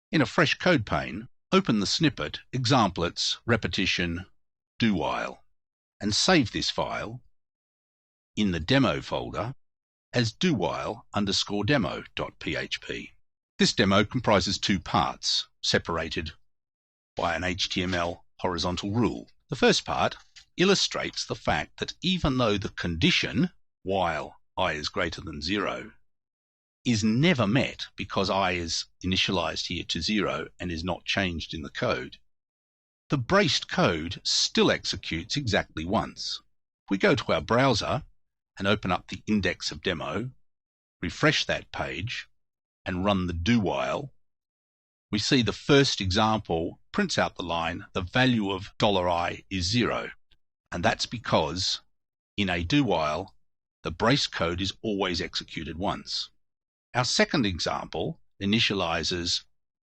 In a fresh code pane, open the snippet examplets repetition do while and save this file in the demo folder as dowhile_demo.php. This demo comprises two parts, separated by an HTML horizontal rule. The first part illustrates the fact that even though the condition, while I is greater than 0, is never met because I is initialized here to 0 and is not changed in the code, the braced code still executes exactly once. If we go to our browser and open up the index of demo, refresh that page, and run the do while, we see the first example prints out the line, the value of $I is 0. And that's because in a do while, the brace code is always executed once. Our second example initializes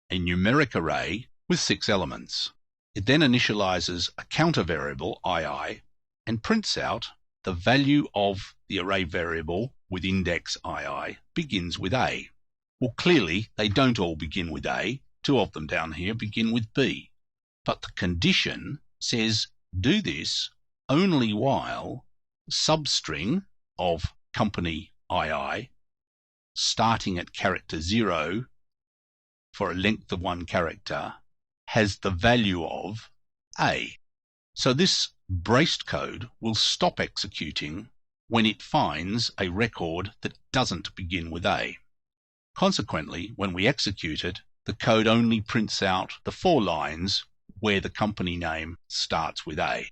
a numeric array with 6 elements. It then initializes a counter variable, ii, and prints out the value of the array variable with index ii begins with A. Well, clearly they don't all begin with A. 2 of them down here begin with B. But the condition says do this only while substring of company ii starting at character 0 for a length of 1 character has the value of A. So this braced code will stop executing when it finds a record that doesn't begin with A. Consequently, when we execute it, the code only prints out the 4 lines where the company name starts with A.